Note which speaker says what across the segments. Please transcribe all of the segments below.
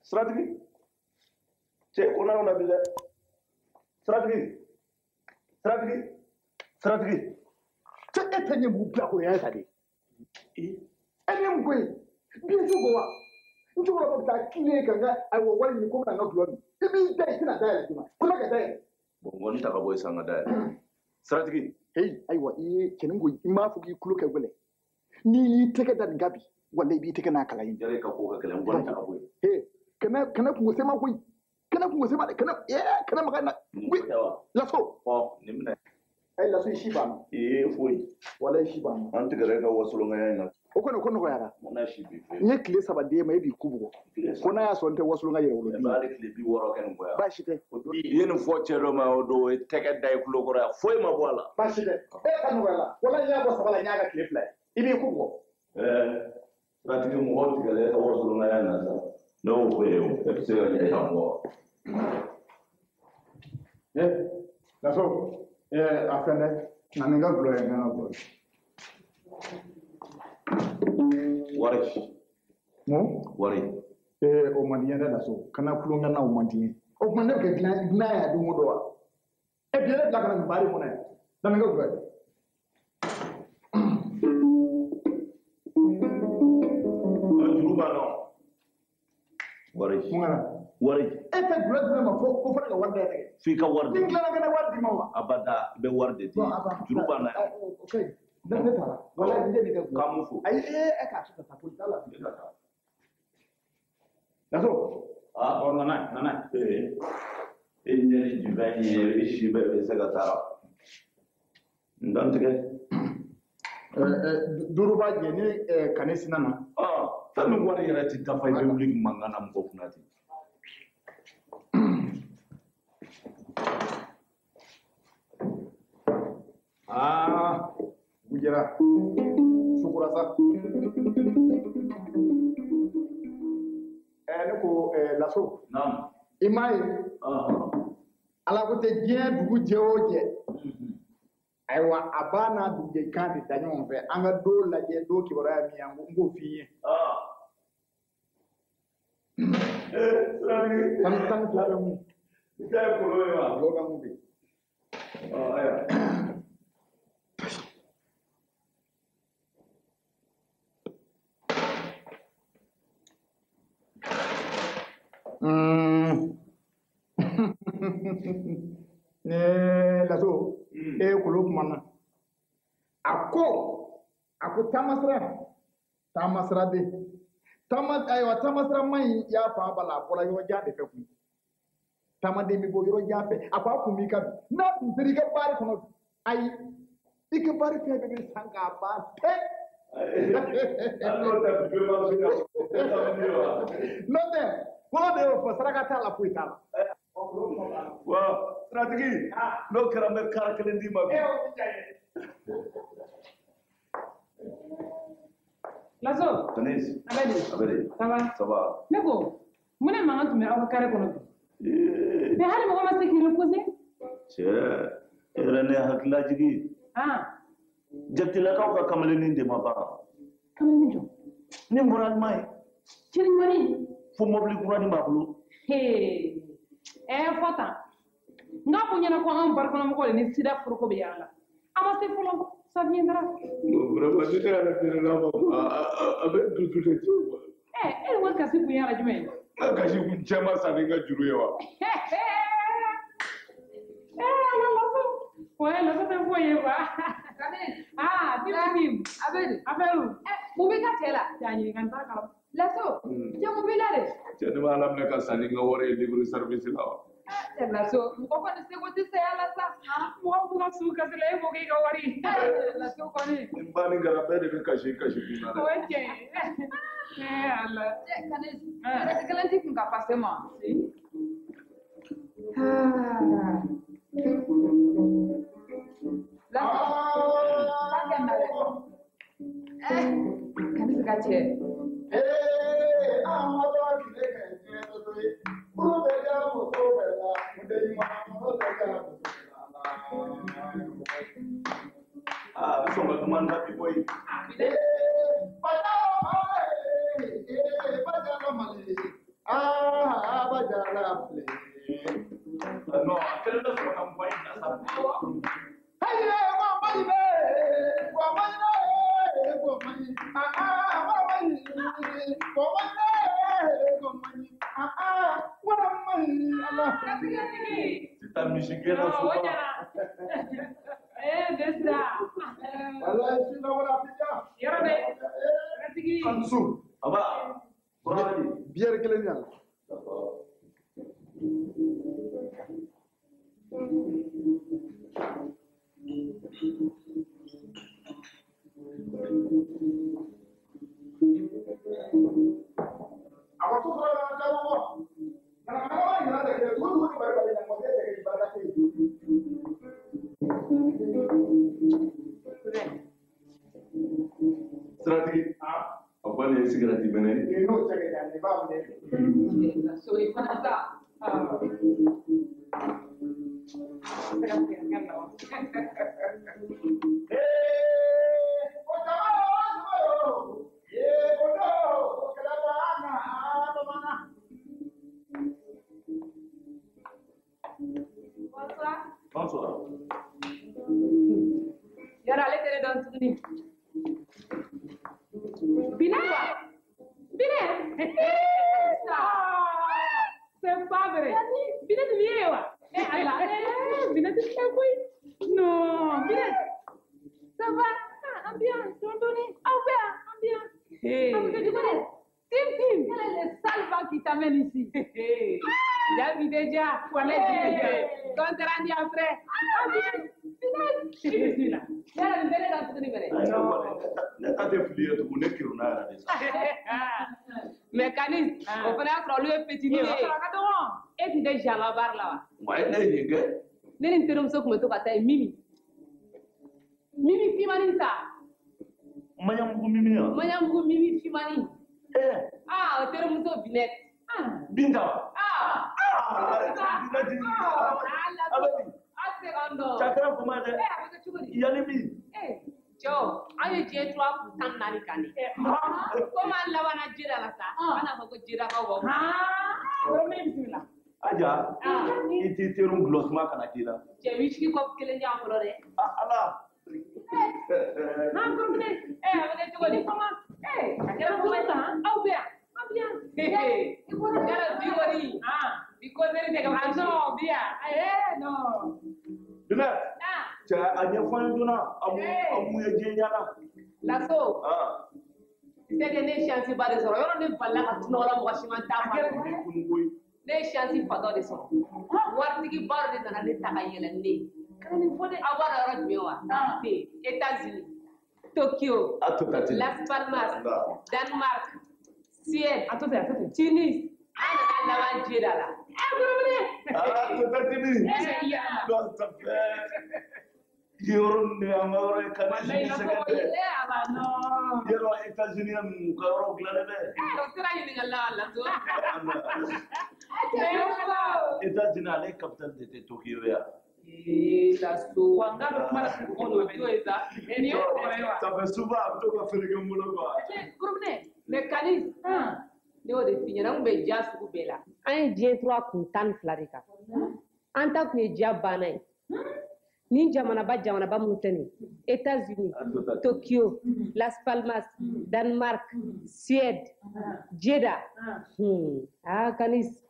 Speaker 1: Strategi. Cek ona bisa. Strategi.
Speaker 2: Cek etanya buka ko ya tadi. Enyem ko. Bisu ko wa. Nti wala ta kile kanga ai wo wali ko na ngablo. Ibi dai tina dai kuma. Kuma ka dai.
Speaker 1: Bongo ni taka boy sanga dai. Strategi.
Speaker 2: Hey, aiwa kenan go ima fuki kulo ka gole. Ni take da gabi. Wallahi bi take na kala yin.
Speaker 1: Jare ka ko ka kala ngon taka boy.
Speaker 2: Hey, kana ku sai ma koi. Kana ku sai ma kana kana magana. Laso.
Speaker 1: Oh, nimna.
Speaker 2: Ai laso shi ba ma.
Speaker 1: Foi.
Speaker 2: Wallahi shi ba ma.
Speaker 1: An tigare ka wasu nga yana.
Speaker 2: O kono ko yara.
Speaker 1: Mona shi bi fe.
Speaker 2: Nye kile saba de mai bi kubugo. Ko na ya so nte wasu nga yere wolo bi.
Speaker 1: Ba kile bi woro ken ko ya.
Speaker 2: Ba shi te.
Speaker 1: Yene fo chero ma odo tege dai kulo ko ya. Foi ma wala.
Speaker 2: Ba shi te. Kanu wala. Wala nya bo saba la nya ga kile fly. Ibi kubugo.
Speaker 1: Strategi mo hot tigare ka wasu nga yana sa. No way. E se ya ya mo.
Speaker 2: Laso. Afende. Naninga blo ya ngana blo.
Speaker 1: Warish.
Speaker 2: No?
Speaker 1: Wari.
Speaker 2: O maniya da so. Kana kulunga na o maniya. O manne ke gna ya du modowa. E biere la kana bari mona. Naninga blo.
Speaker 1: Juruba no. Warish.
Speaker 2: Mungana.
Speaker 1: Warish.
Speaker 2: E ta blo dina ma ko fa ga warda ya.
Speaker 1: Fi ka warde.
Speaker 2: Dingla na kana wardi ma.
Speaker 1: Abada be warde ti. Juruba na.
Speaker 2: Okay. Dan ne tara. Wala inde ni ka.
Speaker 1: Kamufu.
Speaker 2: Ai ka shi ta pul tala. Laso. Nana.
Speaker 1: Nyeri juveni ishibe segatara. Ndantige.
Speaker 2: Duruba je ni kanesina na.
Speaker 1: Tanu wari yara ti tafai public mangana mko funati.
Speaker 2: Bujera. Sukurasa. Ne ko laso.
Speaker 1: Naam.
Speaker 2: Imai. Ala ko te je dugu je o je. Aiwa abana duje kan di danyo fe anga do laje do kibara mi yango ngo fiye. Tan flara mu.
Speaker 1: Ita ko lo ya.
Speaker 2: Lo ga mu bi.
Speaker 1: Aya.
Speaker 2: Laso kulo kumana ako tamasra de tamasra mai ya fa bala bola yo jade fe ku tamade mi bo yo jabe akwa ku mi ka na ndiri ka bari kono ai ike bari fe be sanga ba te
Speaker 1: Allo ta be ma so ya.
Speaker 2: no de ko de fa saraka ta la puitala.
Speaker 1: Wow, strategi. No karamel karakalendi mabi.
Speaker 3: Lazo.
Speaker 1: Tanis.
Speaker 3: Abedi. Ça va. Neko. Muna manga tume awa kare kono. Me hali mo ma seki reposer.
Speaker 1: Rene hakla jigi. Jatila ka kamaleni de maba.
Speaker 3: Kamaleni jo.
Speaker 1: Ni murad mai.
Speaker 3: Chiri mari.
Speaker 1: Fo mobli kurani mablu.
Speaker 3: Fota. Nga ko nyana ko am barkono mo ko ni sida furo ko be yalla. Ama se fulo ça viendra.
Speaker 1: No, vraiment je te la avec tout ce que
Speaker 3: elle wa kasi ku yalla jume.
Speaker 1: Kasi ku chama sa nga juru yawa.
Speaker 3: La so te foye ba. Tim. Abelu.
Speaker 4: Mu be ka tela.
Speaker 3: Tani kan ta kala.
Speaker 4: Laso. Je mu be la de.
Speaker 1: Je ne malam ne ka sani nga wore livre service la.
Speaker 4: Laso, mu ko ne se ko ti se ala sa.
Speaker 3: Mo ko na su ka sele mo ke ga wari.
Speaker 4: Laso ko ni.
Speaker 1: Mbani ngara be de kashi kuna.
Speaker 3: Oke. Allah.
Speaker 4: Je kanes. Ese kalanti kun ka passe mo.
Speaker 3: Si.
Speaker 4: Kanes ka che.
Speaker 1: Songa kumanda boy. Kita misikena suka.
Speaker 3: Desa. Yɔrɔ bɛ. Tigi.
Speaker 1: Aba. Kurang.
Speaker 2: Biar kelen ya. Aku tuh kalau ada apa, karena yang ada kita dulu baru yang mau dia jadi ibadah itu.
Speaker 1: Strategi. Apa nih strategi mana?
Speaker 2: Ini cek jangan dibahas deh.
Speaker 4: Soy fanata.
Speaker 1: Bonsoir.
Speaker 4: Yara ale tere don tuguni.
Speaker 3: Bine. C'est pas vrai. Bine de liewa. Allah. Bine de quoi? Non, Bine. Ça va? Ambiance, Tondoni. Ambiance. Ambiance. Tim.
Speaker 4: Quel est le sale vent qui t'amène ici?
Speaker 3: David déjà, voilà.
Speaker 4: Quand tu rendu après.
Speaker 3: Bismillah.
Speaker 4: Yara le tere don tuguni mere.
Speaker 1: Ne ta te filier tu ne kiruna era desa.
Speaker 4: Mécanisme. On fana y'a sɔrɔ olu ye petit ye. E tun tɛ jalabar la wa?
Speaker 1: Wa ne ye kɛ.
Speaker 4: Ne ni n terimuso tun bɛ to ka taa yen Mimi Fimani sa.
Speaker 1: Maɲamugu mimi ya.
Speaker 4: Maɲamugu Mimi Fimani. O terimuso Binette.
Speaker 1: Binta. Cakra kuma dɛ. Yanni bi.
Speaker 4: Cɛw an ye diɲɛ tura kun 14 kan de. Komi an labanna jida la sa. An n'a fɔ ko jidakaw b'aw.
Speaker 3: Bismillah.
Speaker 1: Aja. I ti teru glossement kana k'i la.
Speaker 4: Cɛ whisky kɔpu 1 di yan fɔlɔ dɛ.
Speaker 1: Ala.
Speaker 4: Kurumine. A bɛ kɛ cogo di? A kɛra kuma san. Aw bɛ yan. Yala bi kɔni. Bi kɔsɛri tɛ kɛ.
Speaker 3: Non, bien. Non.
Speaker 1: Binette. Cɛ a ɲɛfɔ an ye joona amu ye diɲɛ ɲana.
Speaker 4: Laso. C'est que ne chance ba de sɔrɔ yɔrɔ ne balila ka tunɔ la mɔgɔ si ma t'a ma. Ne ye chance fatɔ de sɔrɔ. Waritigi ba dɔ de nana ne ta ka yɛlɛ ne ye. Kana nin fɔ dɛ. Aw b'a dɔn yɔrɔ jumɛn wa? États-Unis, Tokyo, Las Palmas, Danemark, Suède, Tunis. An nana laban jida la.
Speaker 1: Yɔrɔ ne an ka yɔrɔ ye kana sigi sɛgɛn dɛ. Yɔrɔ États-Unis mu ka yɔrɔ dilannen dɛ.
Speaker 4: O sera ɲininkali la Laso.
Speaker 1: États-Unis ale capitale de tɛ Tokyo ya.
Speaker 4: Laso.
Speaker 1: Ça fait souvent a bɛ to ka feere kɛ n bolo quoi.
Speaker 4: Kurumine, mécanisme. Ne y'o de f'i ɲɛna n kun bɛ diya sugu bɛɛ la. An ye diɲɛ tura kun 12 de kan. An ta kun ye diya banna ye. Ni jamanaba minnu tɛ nin États-Unis, Tokyo, Las Palmas, Danemark, Suède, Jeddah. Kanis.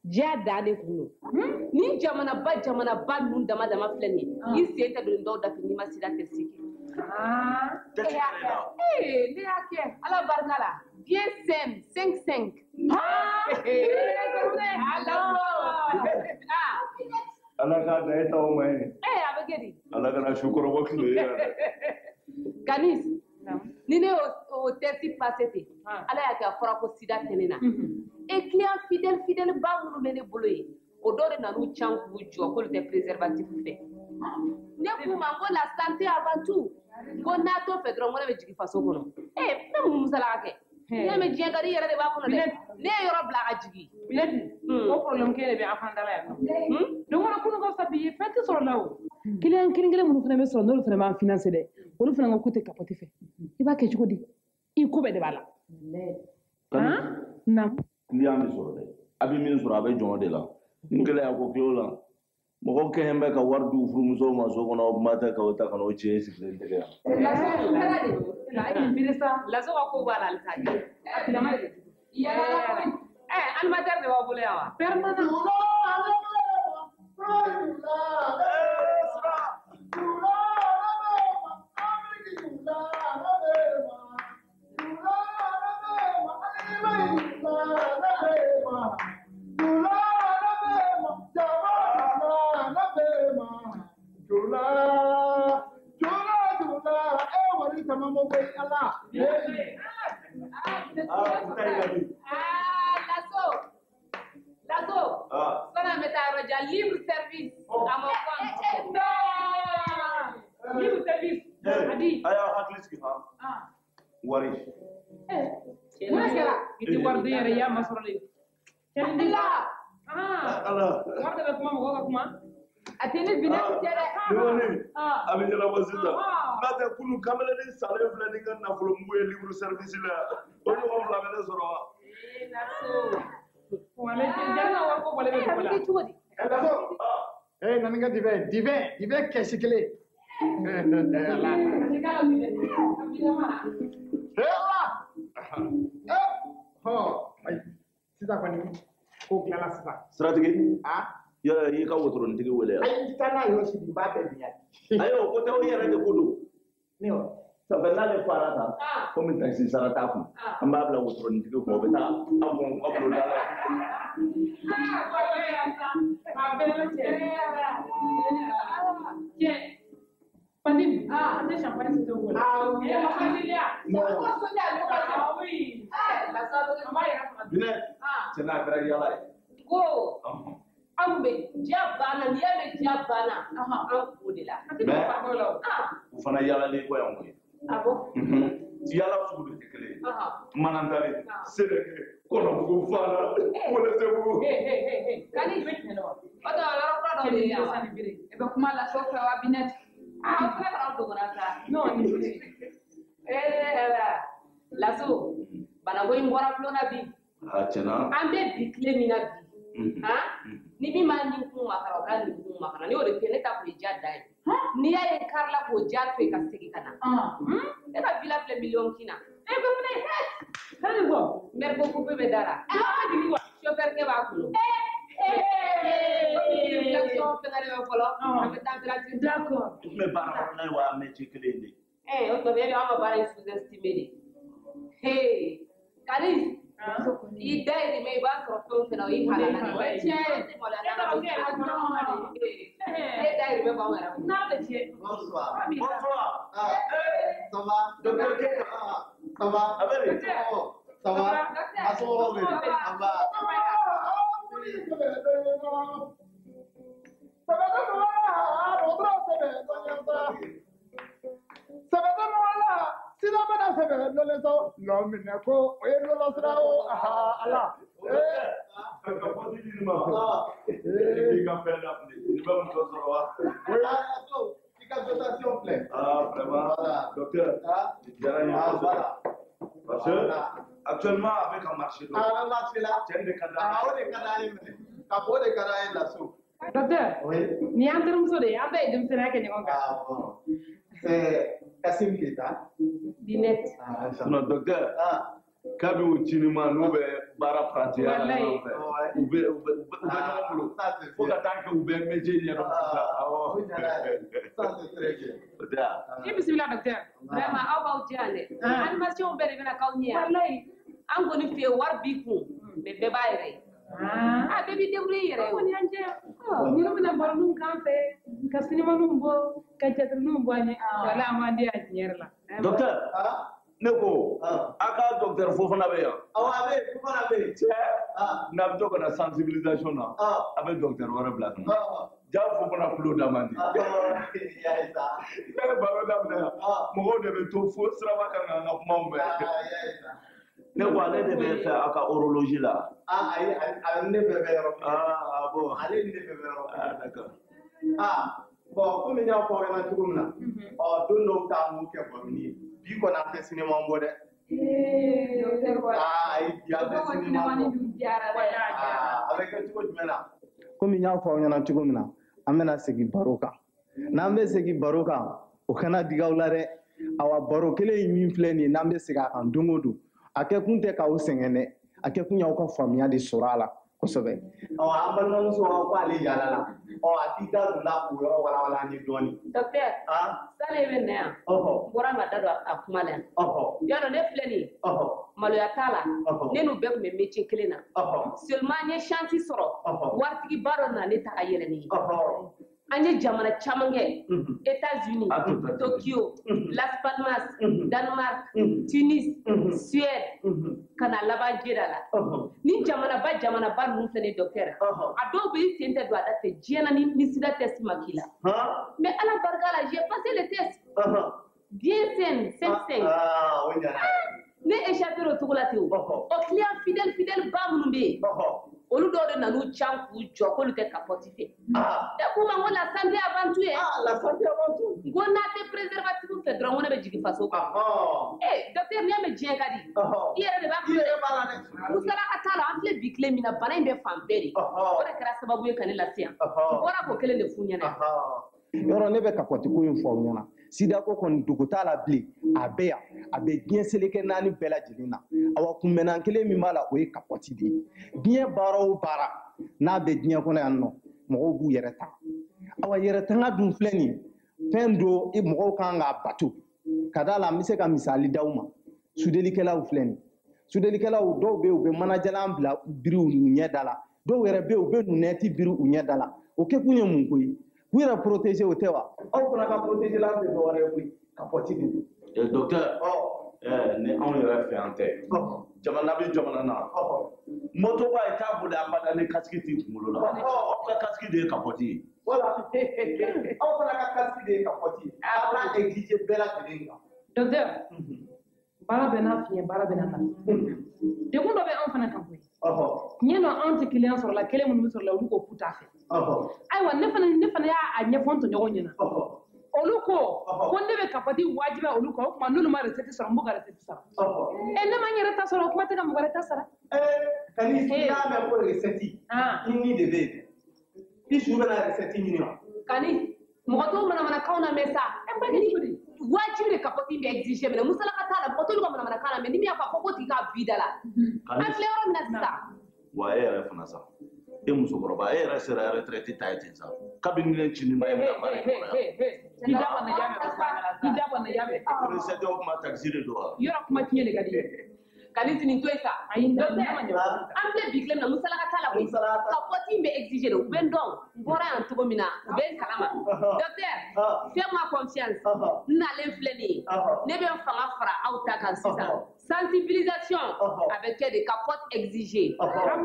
Speaker 4: Diya dan de kun don. Ni jamanaba ninnu dama filɛ nin ye. I sen tɛ don dɔw da fɛ n'i ma sira tɛ sigi. Ne y'a kɛ. Ala barika la. Bien 5.
Speaker 1: Ala ka da e taw ma ye.
Speaker 4: A bɛ kɛ di.
Speaker 1: Ala kana su kɔrɔbɔ tile ye.
Speaker 4: Kanis. Ni ne y'o test passé ten. Ala y'a kɛ a fɔra ko sida tɛ ne na. Et client fidèle ba minnu bɛ ne bolo yen. O dɔw de nan'u can k'u jɔ k'olu tɛ préservatif fɛ. Ne k'u ma ko la santé avant tout. Ko n'a t'o fɛ dɔrɔn ko ne bɛ jigin faso kɔnɔ. Ne mun musala kɛ. Ne bɛ diɲɛ ka di yɛrɛ de b'a kɔnɔ dɛ. Ne ye yɔrɔ bila ka jigin.
Speaker 3: O problème kelen de bɛ an fana da la yan nɔ. Donc wala kunun ka fisa bi ye fɛn tɛ sɔrɔ la o. Client kelen minnu fana bɛ sɔrɔ n'olu fana b'an financer dɛ. Olu fana ka ko tɛ capote fɛ. I b'a kɛ cogo di? I ko bɛɛ de b'a la. Naamu.
Speaker 1: Client bɛ sɔrɔ dɛ. A bɛ min sɔrɔ a bɛ jɔn de la. Ni gɛlɛya ko kilo la. Mɔgɔ kɛɲɛ bɛ ka wari di furumusow ma so kɔnɔ o kuma tɛ k'o ta ka n'o tiɲɛ sigilen tɛgɛ yan.
Speaker 3: birisa
Speaker 4: laso ko bala altaji
Speaker 3: tilama
Speaker 4: ya animateur de wa bolo yawa
Speaker 3: permanent
Speaker 4: Lasso. Sana metaroja libre service à mon compte.
Speaker 3: Libre service. Adi.
Speaker 1: Aya hakliski ha. Wari.
Speaker 3: Mana kira? Itu baru dia ya masalah ini. Jadi
Speaker 1: Allah.
Speaker 3: Warga dah kuma mau kuma.
Speaker 4: Atene bina tere.
Speaker 1: Dewani. Ami jala wasita. Nata kunu kamela ni sale fla ni kan na fulo mbuye libre service la. Onu ko fla mena soro.
Speaker 4: Lasso.
Speaker 3: Wala jangan warga boleh berbual.
Speaker 2: Nanti kan divin kesikle. Sisa kɔni ko tilala sisan.
Speaker 1: Strategi. Yala yi ka wotoro ntigi wele ya.
Speaker 2: Ayi taa n'a yɔrɔ sigi ba bɛɛ biya.
Speaker 1: Ayo ko te o yɛrɛ de ko do.
Speaker 2: Ne yɔrɔ.
Speaker 1: Sabu n'ale fara ta. Komi taxi sara t'a kun. An b'a bila wotoro ntigi kun o bɛ taa a bolo da la.
Speaker 3: Pandim, ada champagne situ boleh. Ya, makan dia.
Speaker 1: Bine, cina kira yala.
Speaker 4: Go. Ambe jabana, ni ambe jabana. Am kudila.
Speaker 1: U fana yala ni ko yan koyi.
Speaker 4: Abo.
Speaker 1: Yala sugu de kele. Manantale, sereke, kono bugu fana, wala sebu.
Speaker 4: Kali beteno. Odo ala rodo de ya.
Speaker 3: Ebe kuma la sofa wa binet.
Speaker 4: Fana kana do gonata.
Speaker 3: No, ni.
Speaker 4: Lasso. Bana go imbora flona bi.
Speaker 1: Cina.
Speaker 4: Ambe bikle mina bi. Ni bi ma ni kun makara ka ni kun makara ni o de ne ta ko ja dai. Ni ya e karla ko ja to e ka segi kana. E ka villa ple million kina. E ko mun e het.
Speaker 3: Kani go.
Speaker 4: Mer ko ko be dara. Chauffeur ke ba kulo.
Speaker 3: D'accord.
Speaker 1: Me bara na wa me chikele.
Speaker 4: O to be ama bara sous-estimé. Hey, Karis. I dai me ba so to fena i hala na. Dai me ba mara.
Speaker 3: Na da ce.
Speaker 5: Bonsoir.
Speaker 1: Bonsoir.
Speaker 5: Ça va?
Speaker 1: Docteur Keka.
Speaker 5: Ça va?
Speaker 1: Avec.
Speaker 5: Ça va? Assons ça va.
Speaker 1: Docteur, parce que actuellement avec un marché
Speaker 3: Docteur, ni an termuso de an bɛɛ ye denmisɛnninya kɛ ɲɔgɔn kan.
Speaker 5: C'est Kassim Keita.
Speaker 4: Binet.
Speaker 1: non docteur kabi o cinima n'u bɛ baara pratiquer la ɲɔgɔn fɛ u bɛ ɲɔgɔn bolo fo ka taa kɛ u bɛ métier ɲɛdɔn
Speaker 5: Ça c'est très bien.
Speaker 3: I bisimila docteur.
Speaker 4: Vraiment aw b'aw diya dɛ. Animation bɛɛ de bɛna k'aw ɲɛ yan.
Speaker 3: Walayi.
Speaker 4: An kɔni fɛ yen wari b'i kun mais bɛɛ b'a yɛrɛ ye. Bɛɛ b'i débrouiller i yɛrɛ ye.
Speaker 3: Kɔni y'an jɛ. Minnu bɛna baroninw k'an fɛ, ka sinimaninw bɔ, ka jatininw bɔ an ye. Wala an b'an di yan tiɲɛ yɛrɛ la.
Speaker 1: docteur ne ko a ka docteur Fofana bɛ yan
Speaker 5: Fofana bɛ yen.
Speaker 1: n'a bɛ to ka na sensibilisation na a bɛ docteur wɛrɛ bila ka na ja Fofana tulo da man di ne bɛ baro daminɛ yan mɔgɔw de bɛ to fo siraba kan ka n ka kumaw mɛn ne ko ale de bɛ fɛ a ka horologie la
Speaker 5: ayi ale ne bɛɛ bɛ yɔrɔ min
Speaker 1: bon
Speaker 5: ale ne bɛɛ bɛ yɔrɔ min
Speaker 1: d'accord
Speaker 5: bon komi n y'a fɔ aw ɲɛna cogo min na don dɔw t'an mun kɛ baro ni ye bi kɔni an tɛ sinima bɔ dɛ ayi bi an tɛ sinima bɔ a bɛ kɛ cogo jumɛn na komi n y'a fɔ aw ɲɛna cogo min na an bɛna segin baro kan n'an bɛ segin baro kan o kana digaw la dɛ awa baro kelen min filɛ nin n'an bɛ segin a kan don o don a kɛ kun tɛ k'aw sɛgɛn dɛ a kɛ kun y'aw ka faamuya de sɔrɔ a la kosɛbɛ an balimamuso ko ale yala la a t'i da don la o yɔrɔ walawala an ye dɔɔnin
Speaker 4: docteur sani bɛ na yan bɔra ma da don a kuma la yan yɔrɔ ne filɛ nin ye maloya t'a la ne n'u bɛɛ tun bɛ métier kelen na seulement n ye chance sɔrɔ waritigi ba dɔ nana ne ta ka yɛlɛ ni ye an ye jamana caman kɛ États-Unis Tokyo Las Palmas Danemark Tunis Suède ka na laban jeda la ni jamana ba ninnu filɛ ni docteur a dɔw bɛ i sen tɛ don a da fɛ diɲɛ na ni sida test ma k'i la mais ala barika la j'ai passé le test bien saine 5 ne échappé o cogo la ten o client fidèle ba minnu bɛ yen olu dɔw de nan'u can k'u jɔ k'olu tɛ capote fɛ e k'u ma n ko la santé avant tout ye la santé avant tout n ko n'a tɛ préservatif fɛ dɔrɔn ko ne bɛ jigin faso kan docteur n'i y'a mɛn diɲɛ ka di i yɛrɛ de b'a fɔ musalaka t'a la an filɛ bi tile min na bana in bɛ fan bɛɛ de o de kɛra sababu ye ka ne lase yan n bɔra k'o kelen de f'u ɲɛna
Speaker 5: yɔrɔ ne bɛ capote ko in fɔ aw ɲɛna sida ko kɔni dogo t'a la bilen a bɛ yan a bɛ diɲɛ seleke 4 bɛɛ lajɛlen na awa kunbɛnnan kelen min b'a la o ye capote de ye diɲɛ baara o baara n'a bɛ diɲɛ kɔnɔ yan nɔ mɔgɔw b'u yɛrɛ ta awa yɛrɛ tanga dun filɛ nin fɛn do mɔgɔw kan k'a bato ka d'a la n bɛ se ka misali d'aw ma sudelikɛlaw filɛ nin sudelikɛlaw dɔw bɛ yen u bɛ manajalan bila biri u ɲɛda la dɔw yɛrɛ bɛ yen u bɛ lunɛti biri u ɲɛda la o kɛ kun ye mun ko ye k'u yɛrɛ protéger o tɛ wa aw fana ka protéger lan tɛ dɔwɛrɛ ye koyi capote de don
Speaker 1: docteur ni anw yɛrɛ fɛ yan tɛ jamana bɛ jamana na moto ba ye t'a boli abada ni casque t'i kunkolo la aw ka casque de ye capote ye
Speaker 5: voilà aw fana ka casque de ye capote ye a b'a exiger bɛɛ lajɛlen kan
Speaker 3: docteur baara bɛ n'a fiɲɛ baara bɛ n'a nafa degun dɔ bɛ anw fana kan koyi tiɲɛ don anw tɛ client sɔrɔ la kelen minnu bɛ sɔrɔ la olu ko k'u t'a fɛ ayiwa ne fana y'a ɲɛfɔ n tɔɲɔgɔnw ɲɛna olu ko ne bɛ capote wajibiya olu kan o tuma n'olu ma recette sɔrɔ n b'u ka recette sara ne ma n yɛrɛ ta sɔrɔ o kuma tɛ ka mɔgɔ wɛrɛ ta sara
Speaker 5: kani n'a mɛn ko recette i ni de bɛ yen i su bɛna recette ɲini wa
Speaker 4: kani mɔgɔ tɔw manamanakanw na mɛn sa wajibi de capote bɛ exiger minɛ musalaka t'a la mɔgɔ t'olu ka manamanakan na mɛ ni min y'a fɔ a fɔ ko tigi k'a bi da la an filɛ yɔrɔ min na sisan
Speaker 1: wa e yɛrɛ fana sa e musokɔrɔba e yɛrɛ sera retraite ta ye ten sa kabini ne ci ni ma ye mina baara in kɔnɔ yan recette o kuma taxi de don wa
Speaker 3: yɔrɔ kuma tiɲɛ de ka di
Speaker 4: kani tini to yen sa an filɛ bi tile min na musalaka t'a la koyi capote bɛ exiger de u bɛ n dɔn n bɔra yan cogo min na u bɛ n kalama docteur fais-moi confiance n nalen filɛ nin ye ne bɛ n fanga fara aw ta kan sisan sensibilisation a bɛ kɛ de capote exiger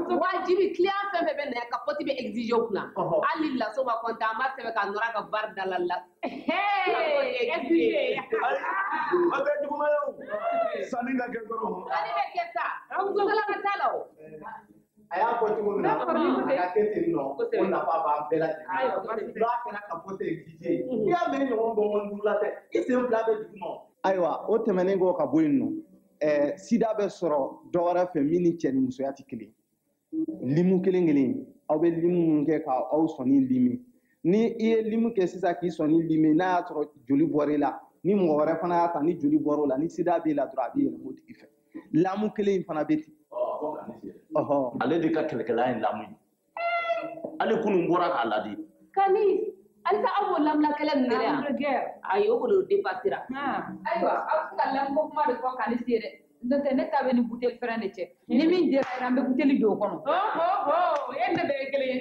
Speaker 4: wajibi client fɛn fɛn bɛ na yan capote bɛ exiger u kunna hali ni laso ma content an b'a sɛbɛn k'a nɔrɔ a ka bar da la
Speaker 3: exiger
Speaker 1: a bɛ duguma ye o sanni ka kɛ dɔrɔn
Speaker 4: bɛ kɛ sa musalaka t'a la o
Speaker 5: a y'a fɔ cogo min na a ka kɛ ten nɔ o nafa b'an bɛɛ lajɛlen n'a kɛra capote exiger n'i y'a mɛn ɲɔgɔn bɔn dugu la tɛ i sen fila bɛ duguma ayiwa o tɛmɛnen kɔ ka bɔ yen nɔ sida bɛ sɔrɔ dɔ wɛrɛ fɛ min ni cɛ ni musoya tɛ kelen limu kelen kelen aw bɛ limu min kɛ k'aw sɔnni limi ni i ye limu kɛ sisan k'i sɔnni limi n'a y'a sɔrɔ joli bɔra i la ni mɔgɔ wɛrɛ fana y'a ta ni joli bɔra o la ni sida b'i la dɔrɔn a bɛ yɛlɛma o tigi fɛ lamu kelen in fana bɛ ten
Speaker 1: ale de ka kɛlɛkɛla ye lamu ye ale kunun bɔra k'a ladi
Speaker 4: kani alisa aw b'o lamula kɛlɛ ninnu de yan ayi o kɔni o dépassera ayiwa aw bɛ se ka lamu kuma de fɔ k'ale se dɛ n'o tɛ ne ta bɛ ni buteli fɛrɛn de cɛ ni min dira an bɛ buteli don o kɔnɔ e ne bɛɛ ye kelen ye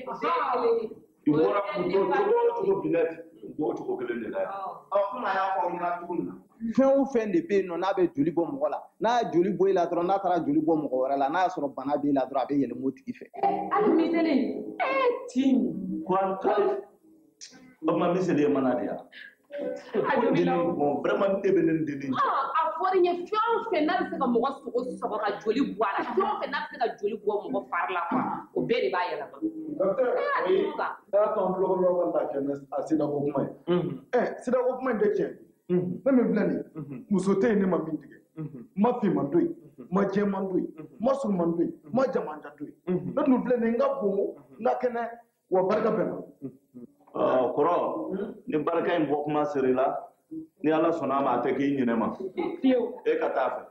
Speaker 1: i bɔra cogo binɛti o cogo kelen de la yan
Speaker 5: komi a y'a fɔ aw ɲɛna cogo min na fɛn o fɛn de bɛ yen nɔ n'a bɛ joli bɔ mɔgɔ la n'a ye joli bɔ i la dɔrɔn n'a taara joli bɔ mɔgɔ wɛrɛ la n'a y'a sɔrɔ bana b'i la dɔrɔn a bɛ yɛlɛma o tigi fɛ
Speaker 4: hali miseli tin
Speaker 1: o tuma miseli ye mana de yan vraiment e bɛ ne deli
Speaker 4: a fɔra n ye fɛn o fɛn n'a bɛ se ka mɔgɔ sogo sɔgɔ ka joli bɔ a la fɛn o fɛn n'a bɛ se ka joli bɔ mɔgɔ fari la o bɛɛ de b'a yɛlɛma
Speaker 2: docteur n'a tɔn bulon ka lafiya a sida ko kuma ye sida ko kuma in tɛ tiɲɛ ne min filɛ nin muso tɛ yen ne ma min tigɛ ma fin man to yen ma jɛ man to yen ma sun man to yen ma jama ja to yen ne dun filɛ nin n ka bon n ka kɛnɛ wa barika bɛ na
Speaker 1: kɔrɔ ni barika in bɔ kuma sera i la ni ala sɔnna a ma a tɛ k'i ɲinɛ ma e ka taa fɛ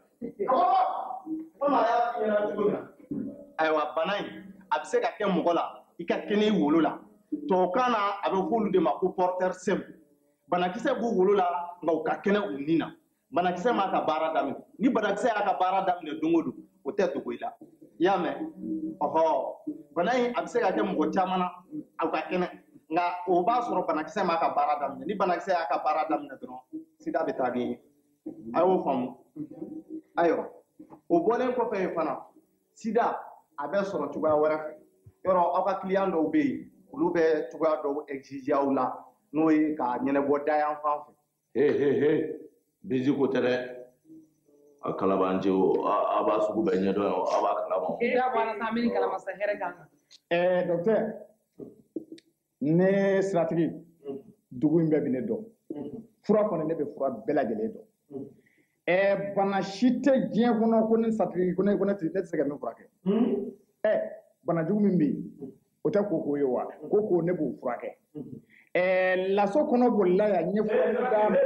Speaker 5: komi a y'a f'i ɲɛna cogo min na ayiwa bana in a bɛ se ka kɛ mɔgɔ la i ka kɛnɛ i wolo la tubabukan na a bɛ f'olu de ma ko porteur simple banakisɛ b'u wolo la nka u ka kɛnɛ u ni na banakisɛ m'a ka baara daminɛ ni banakisɛ y'a ka baara daminɛ don o don o tɛ dogo i la i y'a mɛn ɔhɔ bana in a bɛ se ka kɛ mɔgɔ caman na aw ka kɛnɛ nka o b'a sɔrɔ banakisɛ m'a ka baara daminɛ ni banakisɛ y'a ka baara daminɛ dɔrɔn sida bɛ taa ni a y'o faamu ayiwa o bɔlen kɔfɛ yen fana sida a bɛ sɔrɔ cogoya wɛrɛ fɛ yɔrɔ aw ka kiliyan dɔw bɛ yen olu bɛ cogoya dɔw exige aw la n'o ye ka ɲɛnabɔ da yan fan fɛ
Speaker 1: bisi ko tɛ dɛ a kalabancɛ o a b'a sugu bɛɛ ɲɛdɔn yan a b'a kalama
Speaker 2: docteur ne siratigi dugu in bɛɛ bɛ ne dɔn fura kɔni ne bɛ fura bɛɛ lajɛlen dɔn bana si tɛ diɲɛ kɔnɔ ko ne satigi ko ne tɛ se ka min furakɛ bana jugu min bɛ yen o tɛ koko ye wa ko ne b'o furakɛ laso kɔnɔ bolila yan ɲɛ fura min d'a ma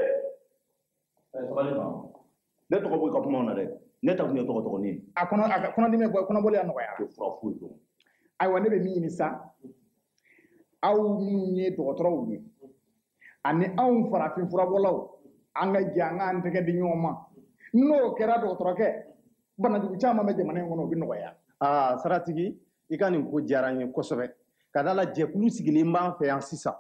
Speaker 1: ne tɔgɔ bɔ i ka kumaw na dɛ ne ta kun ye tɔgɔtɔgɔnin ye
Speaker 2: a kɔnɔdimi kɔnɔboli y'a nɔgɔyara
Speaker 1: tɛ fura foyi dɔn
Speaker 2: ayiwa ne bɛ min ɲini sa aw minnu ye dɔgɔtɔrɔw ye ani anw farafin furabɔlaw an ka jɛ an k'an tɛgɛ di ɲɔgɔn ma n'o kɛra dɔgɔtɔrɔkɛ banajugu caman bɛ jamana in kɔnɔ o bɛ nɔgɔya.
Speaker 5: Saratigi i ka nin ko diyara n ye kosɛbɛ ka d'a la jɛkulu sigilen b'an fɛ yan sisan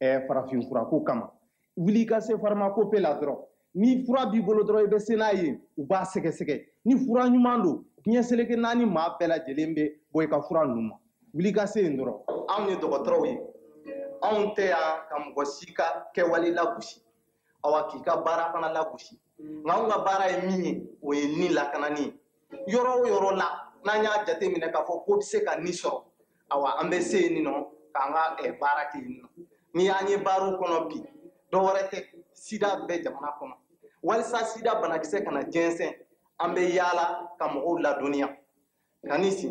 Speaker 5: farafin furako kama wuli i ka se farmakope la dɔrɔn ni fura b'i bolo dɔrɔn i bɛ se n'a ye u b'a sɛgɛsɛgɛ ni fura ɲuman don diɲɛ seleke naani maa bɛɛ lajɛlen bɛ bɔ i ka fura ninnu ma wuli i ka se yen dɔrɔn. anw ye dɔgɔtɔrɔw ye anw tɛ yan ka mɔgɔ si ka kɛwale lagosi awa k'i ka baara fana lagosi nka anw ka baara ye min ye o ye ni lakanani ye yɔrɔ o yɔrɔ la n'an y'a jate minɛ k'a fɔ ko bɛ se ka ni sɔrɔ awa an bɛ se yen nɔ k'an ka baara kɛ yen nɔ ni an ye baaraw kɔnɔ bi dɔwɛrɛ tɛ sida bɛ jamana kɔnɔ walisa sida banakisɛ kana jɛnsɛn an bɛ yaala ka mɔgɔw ladɔnniya ka ni si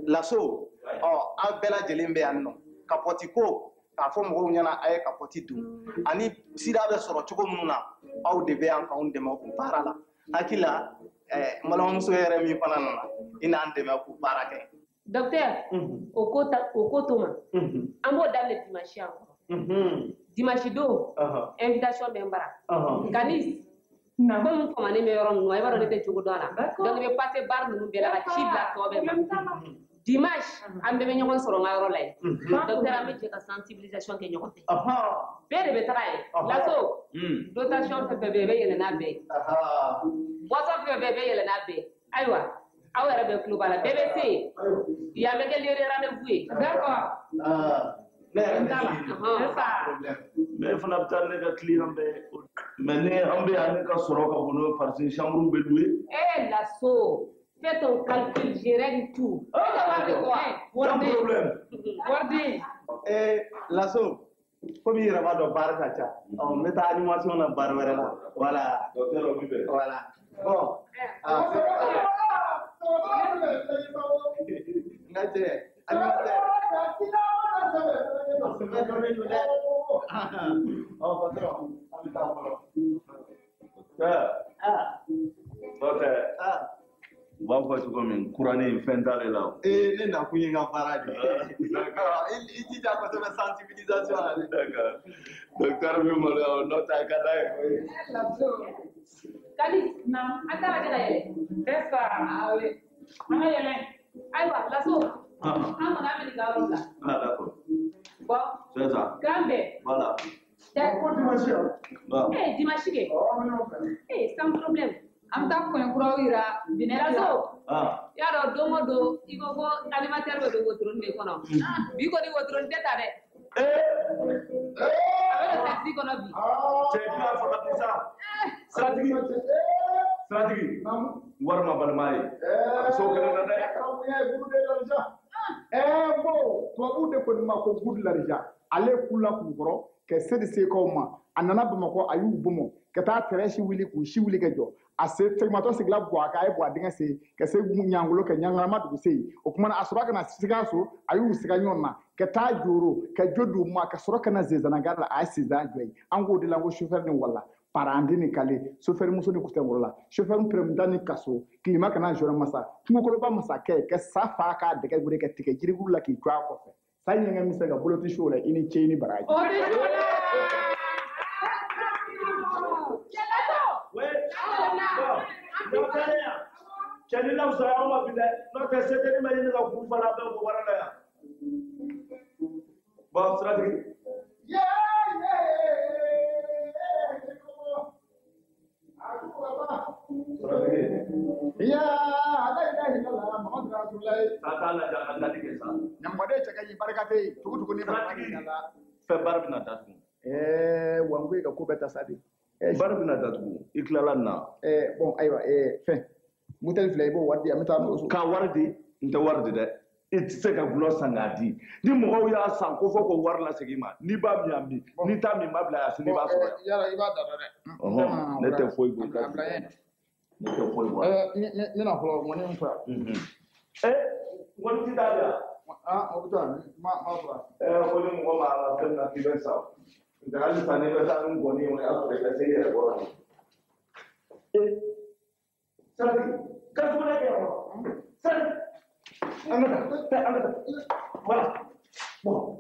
Speaker 5: laso aw bɛɛ lajɛlen bɛ yan nɔ kapɔti ko k'a fɔ mɔgɔw ɲɛna a ye kapɔti dun ani sida bɛ sɔrɔ cogo minnu na aw de bɛ yan k'anw dɛmɛ o baara la hakili la balimamuso yɛrɛ min fana nana i n'an dɛmɛ k'o baara kɛ.
Speaker 4: docteur o ko to ma an b'o daminɛ dimanche yan kɔrɔ dimanche don invitation bɛ n bara kanis komi famanen bɛ yɔrɔ ninnu i b'a dɔn ne tɛ cogo dɔn a la donc i bɛ passer bar ninnu bɛɛ la ka ci bila tɔ bɛɛ ma dimanche an bɛɛ bɛ ɲɔgɔn sɔrɔ n ka yɔrɔ la yen docteur an bɛ jɛ ka sensibilisation kɛ ɲɔgɔn fɛ bɛɛ de bɛ taga yen laso dotation fɛn fɛn bɛ yen i bɛ yɛlɛ n'a bɛɛ ye boisson fɛn fɛn bɛ yen i bɛ yɛlɛ n'a bɛɛ ye ayiwa aw yɛrɛ bɛ tulo b'a la bɛɛ bɛ se yen yan bɛ kɛ lieu de rendez-vous ye d'accord
Speaker 1: ne fana bɛ taa ne ka client bɛɛ mais ne an bɛ yan ne ka sɔrɔ ka bon n'o ye parce que chambre bɛ louer
Speaker 4: laso fais ton calcul, je règle tout.
Speaker 1: Sans problème.
Speaker 5: Lasso, comme il y a de bar kacha, on met à animation na bar wala. Voilà. Voilà. Bon. Nate, animateur.
Speaker 1: B'a fɔ cogo min kuranin fɛn t'ale la o.
Speaker 5: Ne na kun ye n ka baara de ye. I jija kosɛbɛ sensibilisation la dɛ.
Speaker 1: D'accord. Docteur bɛ maloya o n'o tɛ a ka d'a ye.
Speaker 4: Kali, an taara kɛ ka yɛlɛ. C'est ça. An ka yɛlɛ. Ayiwa, Laso. An kɔni an bɛ nin ka yɔrɔ bila.
Speaker 1: Ah d'accord.
Speaker 4: Bon.
Speaker 1: C'est ça.
Speaker 4: Kan bɛɛ.
Speaker 1: Voilà.
Speaker 2: Ko dimanche.
Speaker 4: Dimanche kɛ. Sans problème. An bɛ taa kɔɲɔkuraw yira Binɛla so. Y'a dɔn don o don i ko ko animateur bɛ don wotoronin de kɔnɔ. Bi kɔni wotoronin tɛ ta dɛ. A bɛ taxi kɔnɔ bi.
Speaker 1: Cɛ i b'a fɔ ka di sa. Siratigi. Wari ma balima ye. A bɛ se o kɛnɛ na
Speaker 2: dɛ. Bon tubabuw de kɔni ma ko good l'argent ale kula k'u kɔrɔ ka se de se k'aw ma a nana Bamakɔ a y'u bɔmɔ ka taa tɛrɛsi wuli k'u si wuli ka jɔ a se tɛgɛmatɔ sigila Buwa ka ye Buwa denkɛ se ka se Ɲangolo ka Ɲangarama dugu se yen o kumana a sɔrɔ ka na Sikaso a y'u siga ɲɔgɔn na ka taa Joro ka jo d'u ma ka sɔrɔ ka na Zezanaga la a ye Sizan jɔ yen an k'o de la ko chauffeur ni wala parandi ni kale chauffeur muso ni kutɛ la chauffeur pɛrɛmuda ni kaso kilima kana jɔrɔ masa kungokoloba masakɛ ka sa fa k'a dɛgɛ wele ka tigɛ jiriburu la k'i to a kɔfɛ sa ɲɛngɛ min se ka bolo ti show la i ni ce i ni baraji
Speaker 1: Cɛni na fusaya anw ma bi dɛ n'o tɛ seteni ma ɲini ka kuru fana bɛɛ bɔ wara la yan bon siratigi
Speaker 2: Nyamgɔden cɛ ka ɲi barika tɛ yen tugu ni
Speaker 1: fɛn baara bɛna datugu
Speaker 2: wanko ka ko bɛɛ ta sa de
Speaker 1: baara bɛna datugu i tilala nin na
Speaker 2: bon ayiwa fɛn buteli filɛ i b'o wari di an bɛ taa n'o so
Speaker 1: k'a wari di n tɛ wari di dɛ i tɛ se ka gulɔ san k'a di ni mɔgɔw y'a san ko fɔ k'o wari lasegin i ma n'i b'a min a min n'i t'a min b'a bila yan sini i b'a sɔrɔ yan
Speaker 2: yala i b'a da dɛ
Speaker 1: ne tɛ foyi bɔ ne tɛ foyi bɔ
Speaker 2: ne na fɔlɔ ŋɔni min fɔ
Speaker 1: yan ŋɔni ti taa yan
Speaker 2: o bɛ taa ma fɔra
Speaker 1: ko ni mɔgɔ ma la fɛn na k'i bɛ sa nka hali sisan n'i bɛ taa ni ŋɔni ye o y'a sɔrɔ i ka se i yɛrɛ kɔrɔ Sadi, kan sudah kaya Sadi, anda, voilà, bon.